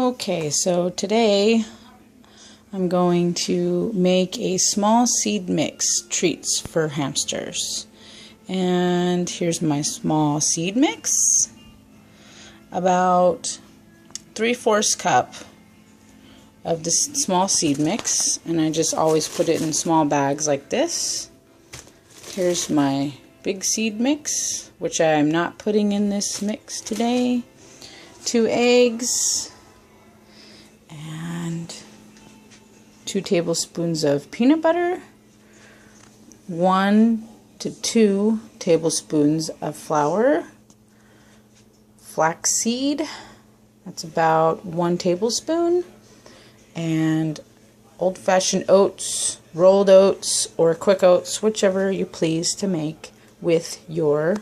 Okay, so today I'm going to make a small seed mix treats for hamsters. And here's my small seed mix. About 3/4 cup of this small seed mix, and I just always put it in small bags like this. Here's my big seed mix, which I'm not putting in this mix today. 2 eggs and 2 tablespoons of peanut butter, 1 to 2 tablespoons of flour, flaxseed, that's about 1 tablespoon, and old-fashioned oats, rolled oats, or quick oats, whichever you please to make with your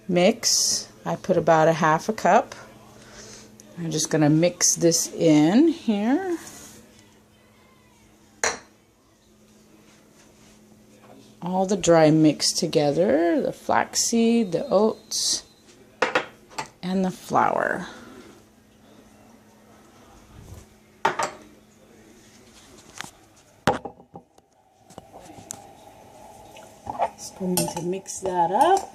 mix. I put about 1/2 cup. I'm just going to mix this in here. All the dry mix together, the flaxseed, the oats, and the flour. Just going to mix that up.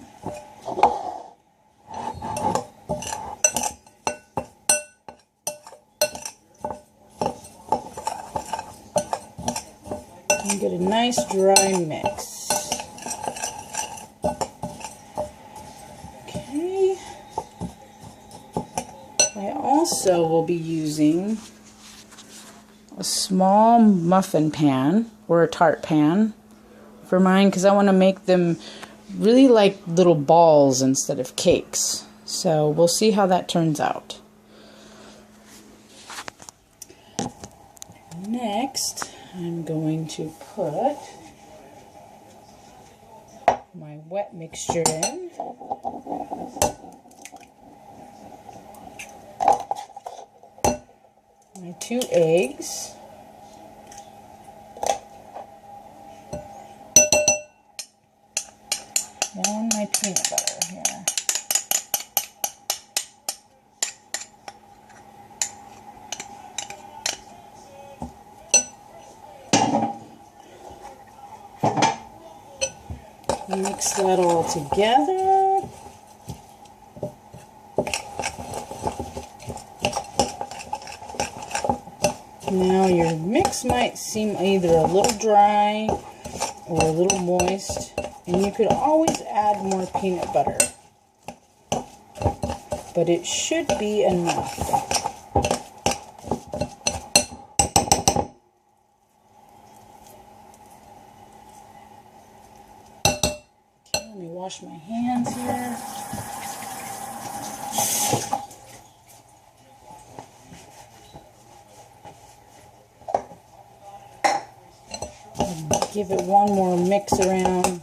And get a nice dry mix. Okay. I also will be using a small muffin pan or a tart pan for mine because I want to make them really like little balls instead of cakes. So we'll see how that turns out. Next, I'm going to put my wet mixture in. My 2 eggs. And my peanut butter here. Mix that all together. Now your mix might seem either a little dry or a little moist, and you could always add more peanut butter, but it should be enough. Let me wash my hands here. And give it one more mix around.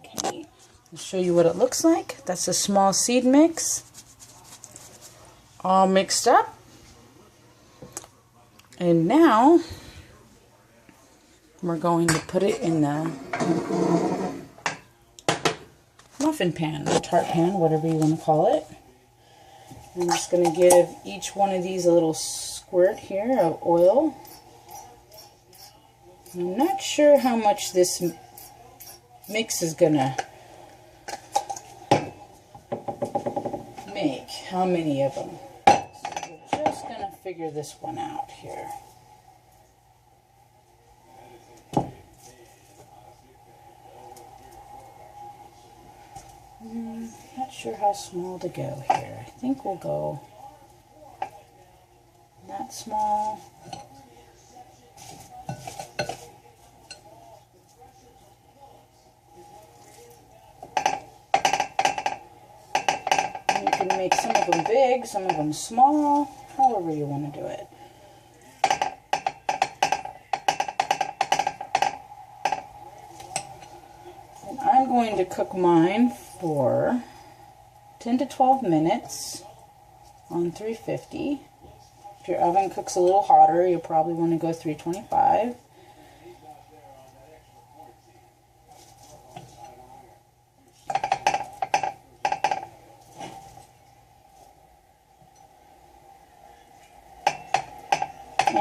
Okay, I'll show you what it looks like. That's a small seed mix, all mixed up. And now we're going to put it in the muffin pan, or tart pan, whatever you want to call it. I'm just going to give each one of these a little squirt here of oil. I'm not sure how much this mix is going to make, how many of them. So we're just going to figure this one out here. Not sure how small to go here. I think we'll go that small. And you can make some of them big, some of them small, however you want to do it. And I'm going to cook mine for 10 to 12 minutes on 350. If your oven cooks a little hotter, you'll probably want to go 325.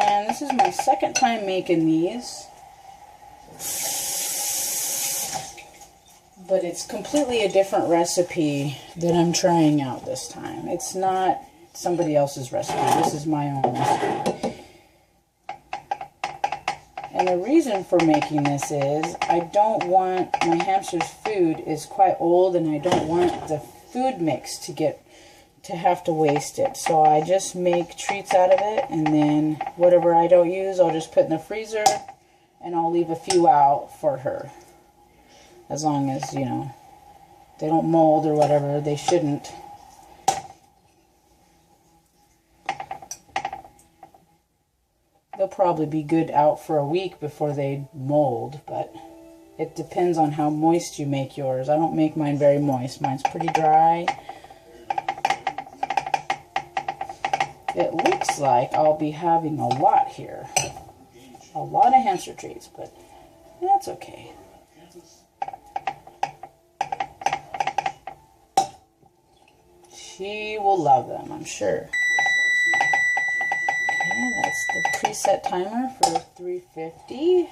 And this is my second time making these. But it's completely a different recipe that I'm trying out this time. It's not somebody else's recipe. This is my own recipe. And the reason for making this is I don't want, my hamster's food is quite old and I don't want the food mix to have to waste it. So I just make treats out of it, and then whatever I don't use I'll just put in the freezer, and I'll leave a few out for her. As long as, you know, they don't mold or whatever. They shouldn't. They'll probably be good out for a week before they mold, but it depends on how moist you make yours. I don't make mine very moist. Mine's pretty dry. It looks like I'll be having a lot here. A lot of hamster treats, but that's okay. She will love them, I'm sure. Okay, that's the preset timer for 350.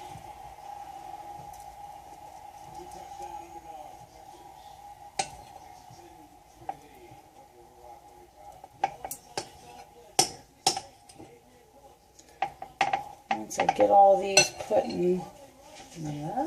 Once I get all these put in there.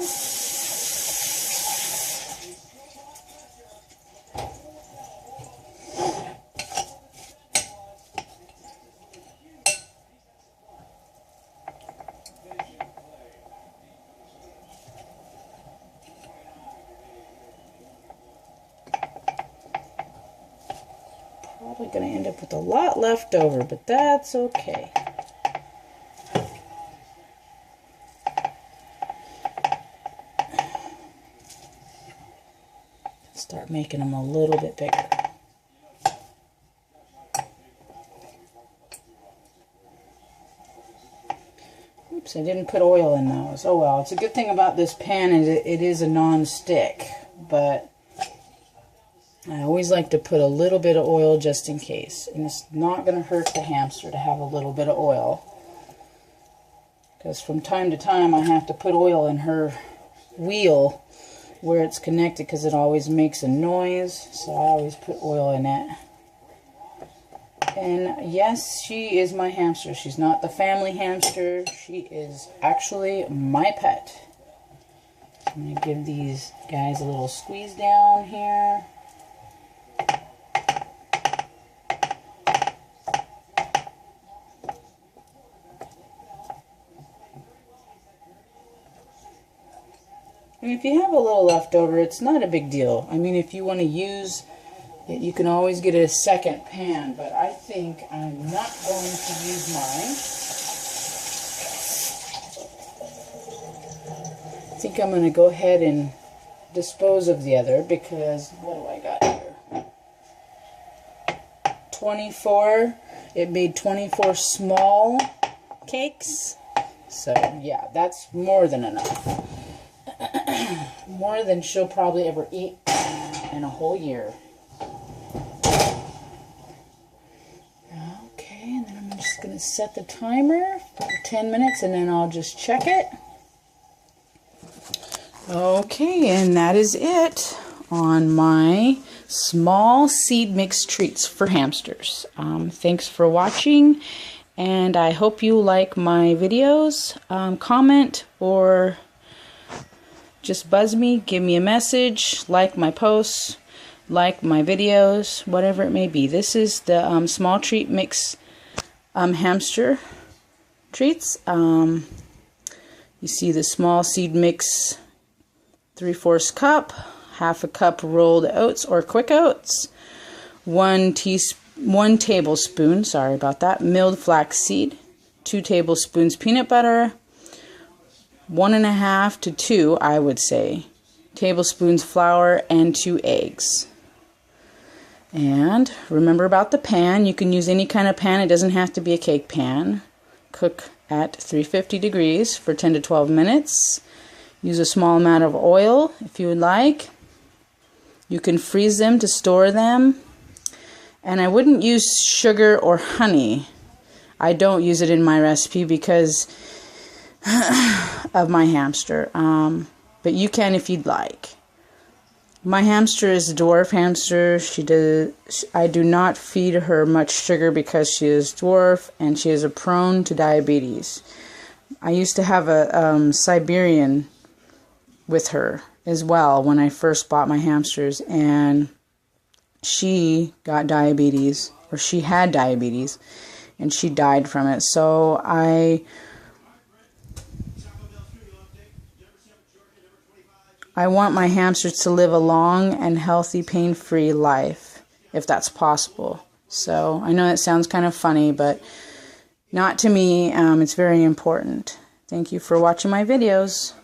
Probably going to end up with a lot left over, but that's okay. Start making them a little bit bigger. Oops, I didn't put oil in those. Oh well, it's a good thing about this pan is it is a non-stick, but I always like to put a little bit of oil just in case. And it's not going to hurt the hamster to have a little bit of oil. Because from time to time I have to put oil in her wheel where it's connected because it always makes a noise. So I always put oil in it. And yes, she is my hamster. She's not the family hamster. She is actually my pet. I'm going to give these guys a little squeeze down here. And if you have a little left over, it's not a big deal. I mean, if you want to use it, you can always get a second pan, but I think I'm not going to use mine. I think I'm going to go ahead and dispose of the other because, what do I got here? 24. It made 24 small cakes. So, yeah, that's more than enough. More than she'll probably ever eat in a whole year. Okay, and then I'm just going to set the timer for 10 minutes and then I'll just check it. Okay, and that is it on my small seed mix treats for hamsters. Thanks for watching, and I hope you like my videos. Comment or just buzz me, give me a message, like my posts, like my videos, whatever it may be. This is the small treat mix hamster treats. You see the small seed mix 3/4 cup, half a cup rolled oats or quick oats, 1 tablespoon, sorry about that, milled flaxseed, 2 tablespoons peanut butter, 1.5 to 2, I would say, tablespoons flour, and 2 eggs. And remember about the pan. You can use any kind of pan. It doesn't have to be a cake pan. Cook at 350 degrees for 10 to 12 minutes. Use a small amount of oil if you would like. You can freeze them to store them. And I wouldn't use sugar or honey. I don't use it in my recipe because of my hamster. But you can if you'd like. My hamster is a dwarf hamster. I do not feed her much sugar because she is dwarf and she is prone to diabetes. I used to have a Siberian with her as well when I first bought my hamsters, and she got diabetes, or she had diabetes, and she died from it. So I want my hamsters to live a long and healthy, pain-free life, if that's possible. So I know that sounds kind of funny, but not to me. It's very important. Thank you for watching my videos.